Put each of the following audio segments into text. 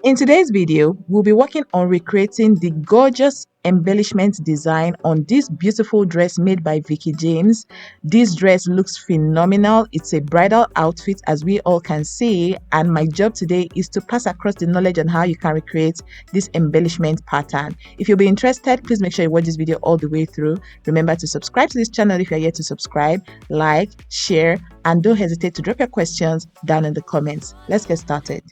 In today's video, we'll be working on recreating the gorgeous embellishment design on this beautiful dress made by Vicky James. This dress looks phenomenal. It's a bridal outfit, as we all can see, and my job today is to pass across the knowledge on how you can recreate this embellishment pattern. If you'll be interested, please make sure you watch this video all the way through. Remember to subscribe to this channel if you're yet to subscribe, like, share, and don't hesitate to drop your questions down in the comments. Let's get started.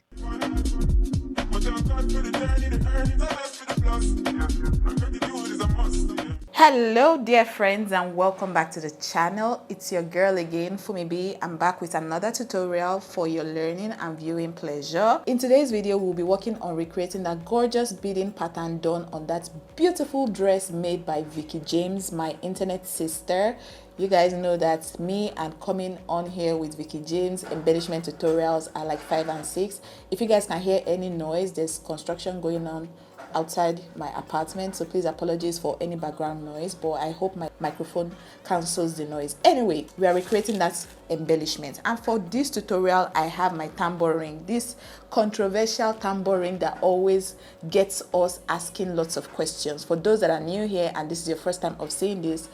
Hello dear friends, and welcome back to the channel. It's your girl again, Funmibi. I'm back with another tutorial for your learning and viewing pleasure. In today's video, we'll be working on recreating that gorgeous beading pattern done on that beautiful dress made by Vicky James, my internet sister. You guys know that me and coming on here with Vicky James embellishment tutorials are like 5 and 6. If you guys can hear any noise, there's construction going on outside my apartment, so please apologies for any background noise, but I hope my microphone cancels the noise. Anyway, we are recreating that embellishment, and for this tutorial I have my tumblering, this controversial tumblering that always gets us asking lots of questions. For those that are new here and this is your first time of seeing this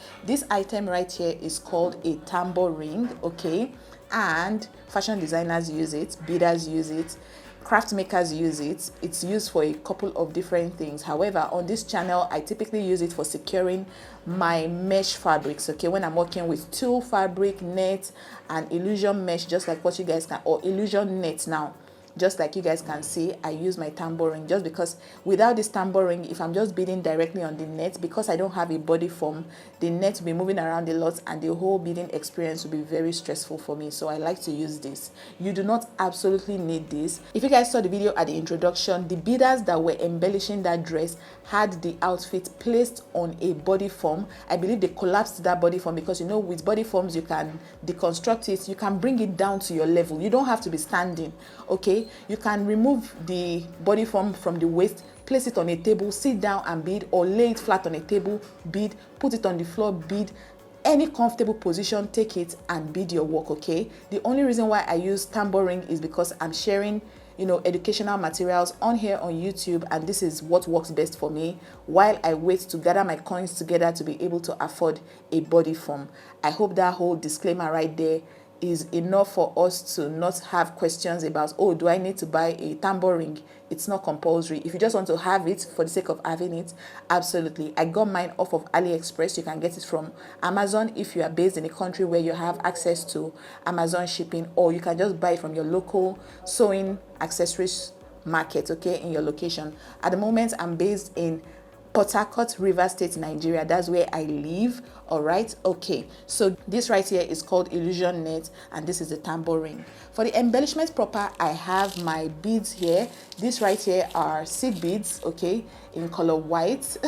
item right here is called a tumblering, okay? And fashion designers use it, beaders use it, craft makers use it. It's used for a couple of different things. However, on this channel I typically use it for securing my mesh fabrics, okay? When I'm working with tulle fabric, net, and illusion mesh, just like what you guys can, or illusion net now, just like you guys can see, I use my tumblering just because without this tumblering, if I'm just beading directly on the net, because I don't have a body form, the net will be moving around a lot and the whole beading experience will be very stressful for me. So I like to use this. You do not absolutely need this. If you guys saw the video at the introduction, the beaders that were embellishing that dress had the outfit placed on a body form. I believe they collapsed that body form because, you know, with body forms you can deconstruct it, you can bring it down to your level. You don't have to be standing, okay? You can remove the body form from the waist, place it on a table, sit down and bead, or lay it flat on a table, bead, put it on the floor, bead. Any comfortable position, take it and bead your work, okay? The only reason why I use tumblering is because I'm sharing, you know, educational materials on here on YouTube, and this is what works best for me while I wait to gather my coins together to be able to afford a body form. I hope that whole disclaimer right there is enough for us to not have questions about, oh, do I need to buy a tumblering? It's not compulsory. If you just want to have it for the sake of having it, absolutely. I got mine off of AliExpress. You can get it from Amazon if you are based in a country where you have access to Amazon shipping, or you can just buy it from your local sewing accessories market, okay, in your location. At the moment, I'm based in Port Harcourt, Rivers State, Nigeria. That's where I live. All right, okay, so this right here is called illusion net, and this is the tumblering. For the embellishment proper, I have my beads here. This right here are seed beads, okay, in color white.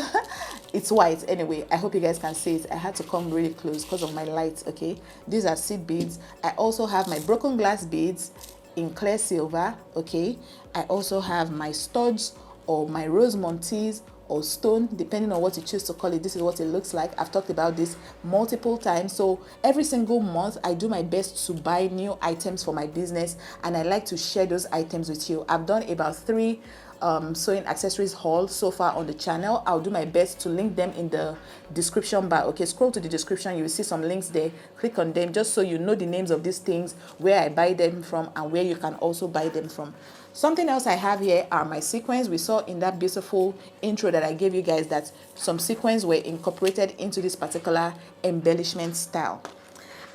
It's white anyway. I hope you guys can see it. I had to come really close because of my light, okay? These are seed beads. I also have my broken glass beads in clear silver, okay? I also have my studs or my rose montees or stone, depending on what you choose to call it. This is what it looks like. I've talked about this multiple times. So every single month I do my best to buy new items for my business, and I like to share those items with you. I've done about 3 sewing accessories haul so far on the channel. I'll do my best to link them in the description bar, okay? Scroll to the description, you will see some links there. Click on them just so you know the names of these things, where I buy them from, and where you can also buy them from. Something else I have here are my sequins. We saw in that beautiful intro that I gave you guys that some sequins were incorporated into this particular embellishment style.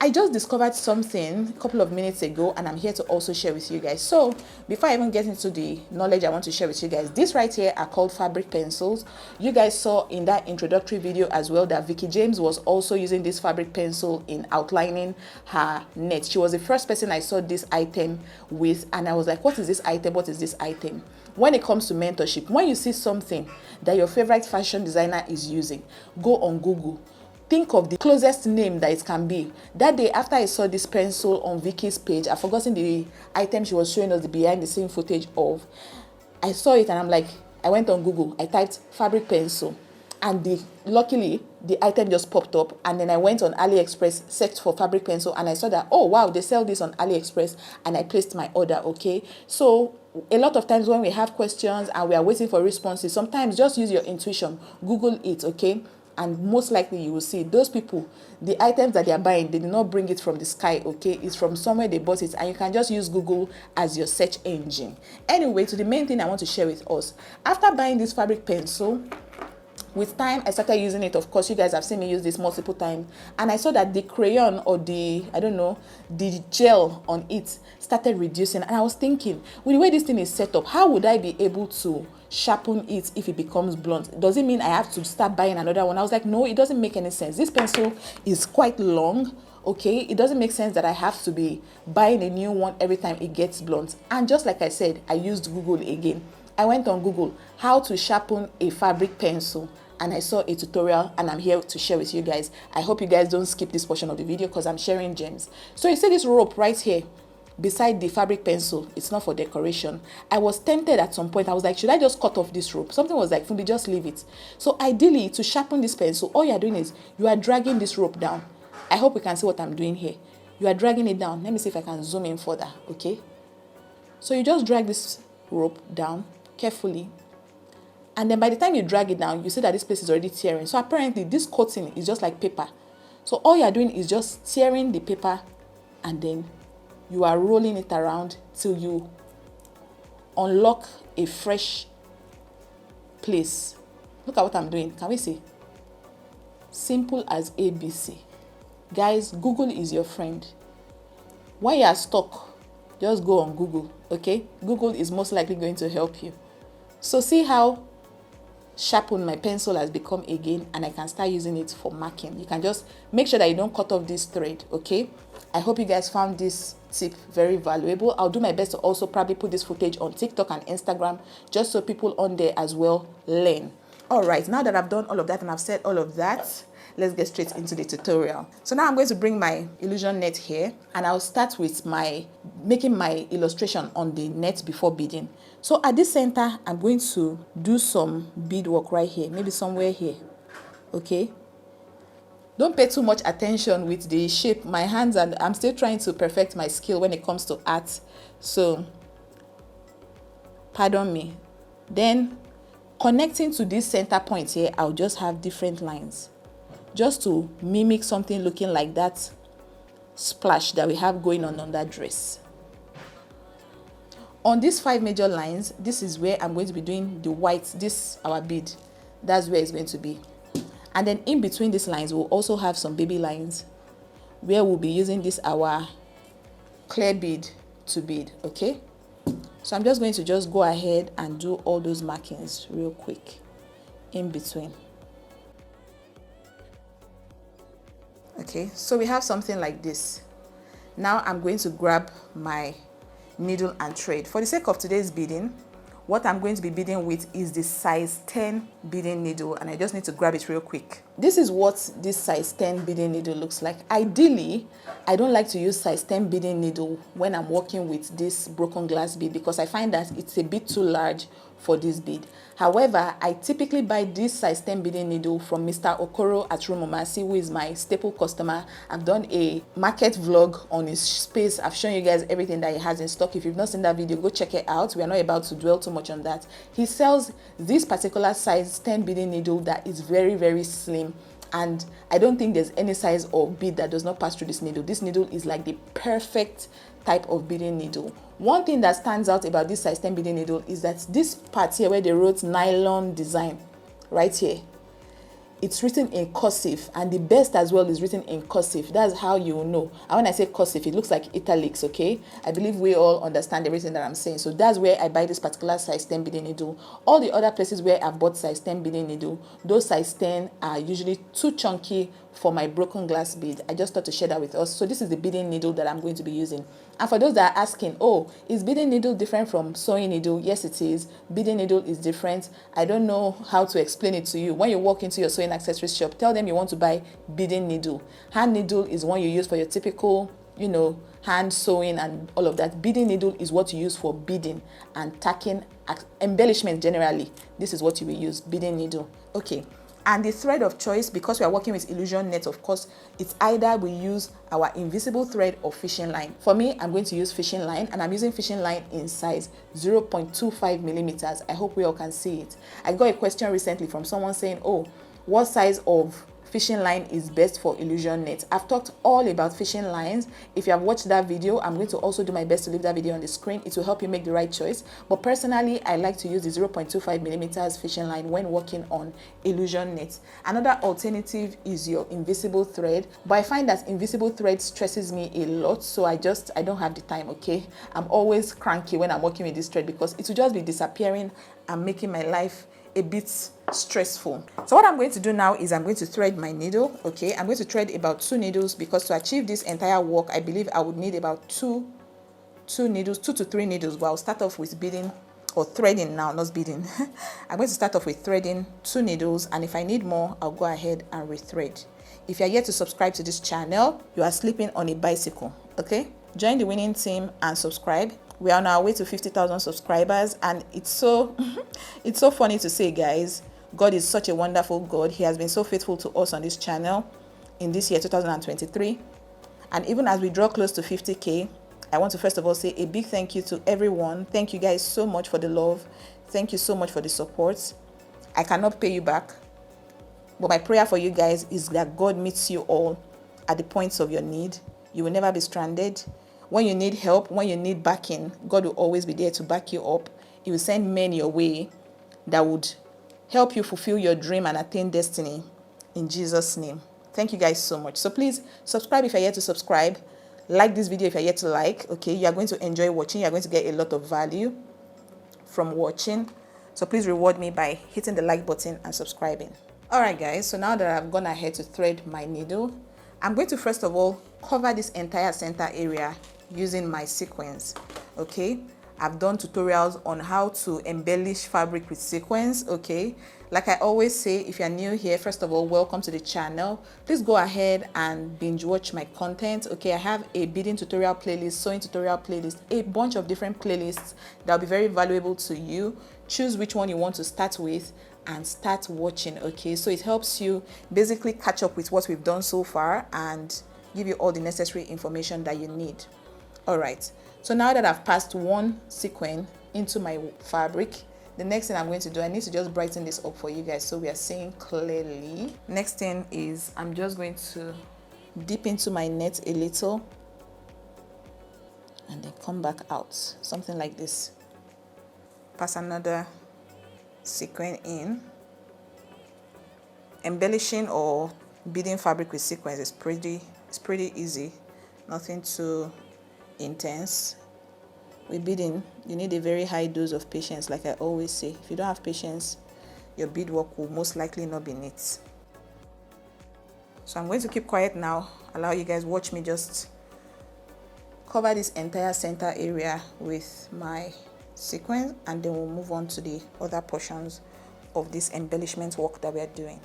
I just discovered something a couple of minutes ago, and I'm here to also share with you guys. So before I even get into the knowledge I want to share with you guys, this right here are called fabric pencils. You guys saw in that introductory video as well that Vicky James was also using this fabric pencil in outlining her net. She was the first person I saw this item with, and I was like, what is this item? What is this item? When it comes to mentorship, when you see something that your favorite fashion designer is using, go on Google. Think of the closest name that it can be. That day after I saw this pencil on Vicky's page, I've forgotten the item she was showing us the behind the scene footage of. I saw it and I'm like, I went on Google, I typed fabric pencil. and luckily the item just popped up, and then I went on AliExpress, searched for fabric pencil, and I saw that, oh wow, they sell this on AliExpress, and I placed my order. Okay, so a lot of times when we have questions and we are waiting for responses, sometimes just use your intuition, Google it, okay, and most likely you will see those people, the items that they are buying, they did not bring it from the sky, okay, it's from somewhere they bought it, and you can just use Google as your search engine. Anyway, to the main thing I want to share with us. After buying this fabric pencil, with time I started using it. Of course, you guys have seen me use this multiple times, and I saw that the crayon, or the, I don't know, the gel on it started reducing, and I was thinking, with the way this thing is set up, how would I be able to sharpen it if it becomes blunt? Does it mean I have to start buying another one? I was like, no, it doesn't make any sense. This pencil is quite long, okay, it doesn't make sense that I have to be buying a new one every time it gets blunt. And just like I said, I used Google again. I went on Google, how to sharpen a fabric pencil, and I saw a tutorial, and I'm here to share with you guys. I hope you guys don't skip this portion of the video because I'm sharing gems. So you see this rope right here beside the fabric pencil, it's not for decoration. I was tempted at some point. I was like, should I just cut off this rope? Something was like, Funbi, just leave it. So ideally, to sharpen this pencil, all you're doing is you are dragging this rope down. I hope you can see what I'm doing here. You are dragging it down. Let me see if I can zoom in further, okay? So you just drag this rope down carefully, and then by the time you drag it down, you see that this place is already tearing. So apparently this coating is just like paper. So all you're doing is just tearing the paper, and then you are rolling it around till you unlock a fresh place. Look at what I'm doing. Can we see? Simple as ABC. Guys, Google is your friend. When you are stuck, just go on Google, okay? Google is most likely going to help you. So see how sharpened my pencil has become again, and I can start using it for marking. You can just make sure that you don't cut off this thread, okay? I hope you guys found this tip very valuable. I'll do my best to also probably put this footage on TikTok and Instagram, just so people on there as well learn. All right, now that I've done all of that and I've said all of that, let's get straight into the tutorial. So now I'm going to bring my illusion net here, and I'll start with making my illustration on the net before beading. So at this center, I'm going to do some beadwork right here, maybe somewhere here, okay? Don't pay too much attention with the shape. My hands, and I'm still trying to perfect my skill when it comes to art, so pardon me. Then connecting to this center point here, I'll just have different lines, just to mimic something looking like that splash that we have going on that dress. On these 5 major lines, this is where I'm going to be doing the white, this our bead. That's where it's going to be. And then in between these lines, we'll also have some baby lines where we'll be using this our clear bead to bead, okay? So I'm just going to just go ahead and do all those markings real quick in between. Okay, so we have something like this. Now I'm going to grab my needle and thread. For the sake of today's beading, what I'm going to be beading with is the size 10 beading needle, and I just need to grab it real quick. This is what this size 10 beading needle looks like. Ideally, I don't like to use size 10 beading needle when I'm working with this broken glass bead because I find that it's a bit too large for this bead. However, I typically buy this size 10 beading needle from Mr. Okoro at Rumomasi, who is my staple customer. I've done a market vlog on his space. I've shown you guys everything that he has in stock. If you've not seen that video, go check it out. We are not about to dwell too much on that. He sells this particular size 10 beading needle that is very, very slim. And I don't think there's any size or bead that does not pass through this needle. This needle is like the perfect type of beading needle. One thing that stands out about this size 10 beading needle is that this part here where they wrote nylon design right here, it's written in cursive, and the best as well is written in cursive. That's how you know. And when I say cursive, it looks like italics, okay? I believe we all understand everything that I'm saying. So that's where I buy this particular size 10 beading needle. All the other places where I've bought size 10 beading needle, those size 10 are usually too chunky for my broken glass bead. I just thought to share that with us. So this is the beading needle that I'm going to be using. And for those that are asking, oh, is beading needle different from sewing needle? Yes, it is. Beading needle is different. I don't know how to explain it to you. When you walk into your sewing accessories shop, tell them you want to buy beading needle. Hand needle is one you use for your typical, you know, hand sewing and all of that. Beading needle is what you use for beading and tacking, embellishment generally. This is what you will use, beading needle. Okay. And the thread of choice, because we are working with illusion net, of course, it's either we use our invisible thread or fishing line. For me, I'm going to use fishing line, and I'm using fishing line in size 0.25 millimeters. I hope we all can see it. I got a question recently from someone saying, oh, what size of fishing line is best for illusion net? I've talked all about fishing lines. If you have watched that video, I'm going to also do my best to leave that video on the screen. It will help you make the right choice. But personally, I like to use the 0.25 millimeters fishing line when working on illusion net. Another alternative is your invisible thread, but I find that invisible thread stresses me a lot, so I don't have the time. Okay, I'm always cranky when I'm working with this thread because it will just be disappearing and making my life a bit stressful. So what I'm going to do now is I'm going to thread my needle. Okay, I'm going to thread about 2 needles because to achieve this entire work, I believe I would need about two needles, 2 to 3 needles. But I'll start off with beading or threading now, not beading. I'm going to start off with threading 2 needles, and if I need more, I'll go ahead and rethread. If you're yet to subscribe to this channel, you are sleeping on a bicycle. Okay, join the winning team and subscribe. We are on our way to 50,000 subscribers, and it's so it's so funny to say, guys. God is such a wonderful God. He has been so faithful to us on this channel in this year 2023. And even as we draw close to 50K, I want to first of all say a big thank you to everyone. Thank you guys so much for the love. Thank you so much for the support. I cannot pay you back, but my prayer for you guys is that God meets you all at the points of your need. You will never be stranded. When you need help, when you need backing, God will always be there to back you up. He will send men your way that would help you fulfill your dream and attain destiny in Jesus' name. Thank you guys so much. So please subscribe if you're yet to subscribe. Like this video if you're yet to like. Okay, you are going to enjoy watching. You are going to get a lot of value from watching. So please reward me by hitting the like button and subscribing. All right, guys. So now that I've gone ahead to thread my needle, I'm going to first of all cover this entire center area using my sequins. Okay, I've done tutorials on how to embellish fabric with sequins. Okay, like I always say, if you're new here, first of all, welcome to the channel. Please go ahead and binge watch my content. Okay, I have a beading tutorial playlist, sewing tutorial playlist, a bunch of different playlists that will be very valuable to you. Choose which one you want to start with and start watching. Okay, so it helps you basically catch up with what we've done so far and give you all the necessary information that you need. All right, so now that I've passed one sequin into my fabric, the next thing I'm going to do, I need to just brighten this up for you guys so we are seeing clearly. Next thing is I'm just going to dip into my net a little and then come back out, something like this. Pass another sequin in. Embellishing or beading fabric with sequins is pretty easy, nothing too intense. With beading, you need a very high dose of patience. Like I always say, if you don't have patience, your beadwork will most likely not be neat. So I'm going to keep quiet now, allow you guys watch me just cover this entire center area with my sequins, and then we'll move on to the other portions of this embellishment work that we are doing.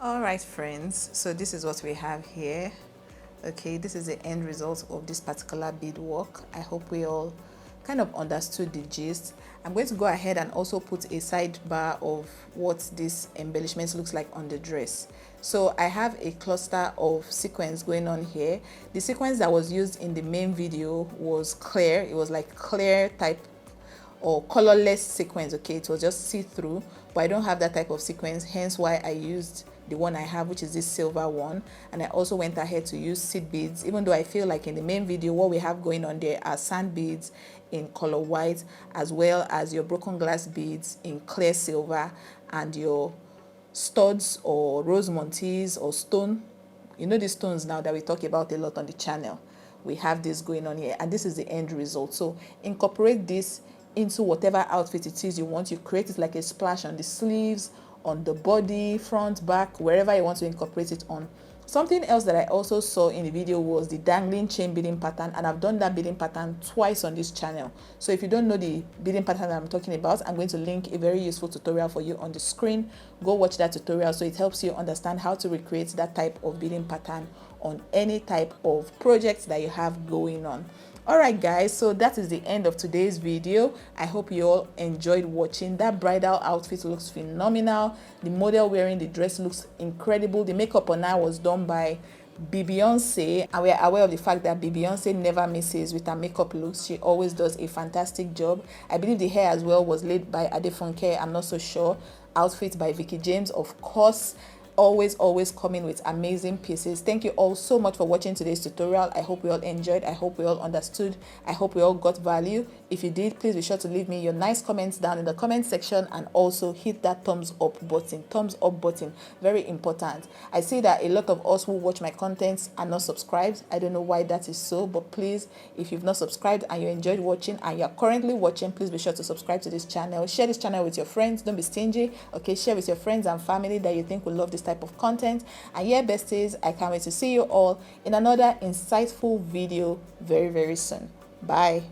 All right, friends, so this is what we have here. Okay, this is the end result of this particular beadwork. I hope we all kind of understood the gist. I'm going to go ahead and also put a sidebar of what this embellishment looks like on the dress. So I have a cluster of sequins going on here. The sequence that was used in the main video was clear. It was like clear type or colorless sequence. Okay, it was just see-through, but I don't have that type of sequence, hence why I used the one I have, which is this silver one. And I also went ahead to use seed beads, even though I feel like in the main video what we have going on there are sand beads in color white, as well as your broken glass beads in clear silver, and your studs or rose montes or stone, you know, the stones now that we talk about a lot on the channel. We have this going on here, and this is the end result. So incorporate this into whatever outfit it is you want. You create it like a splash on the sleeves, on the body, front, back, wherever you want to incorporate it on. Something else that I also saw in the video was the dangling chain beading pattern, and I've done that beading pattern twice on this channel. So if you don't know the beading pattern that I'm talking about, I'm going to link a very useful tutorial for you on the screen. Go watch that tutorial so it helps you understand how to recreate that type of beading pattern on any type of project that you have going on. Alright guys, so that is the end of today's video. I hope you all enjoyed watching. That bridal outfit looks phenomenal. The model wearing the dress looks incredible. The makeup on her was done by Beyonce, and we are aware of the fact that Beyonce never misses with her makeup looks. She always does a fantastic job. I believe the hair as well was laid by Adefunke, I'm not so sure. Outfit by Vicky James, of course. Always coming with amazing pieces. Thank you all so much for watching today's tutorial. I hope we all enjoyed. I hope we all understood. I hope we all got value. If you did, please be sure to leave me your nice comments down in the comment section, and also hit that thumbs up button. Very important. I see that a lot of us who watch my contents are not subscribed. I don't know why that is so, but please, if you've not subscribed and you enjoyed watching and you're currently watching, please be sure to subscribe to this channel. Share this channel with your friends. Don't be stingy. Okay, share with your friends and family that you think will love this type of content. And yeah, besties, I can't wait to see you all in another insightful video very soon. Bye.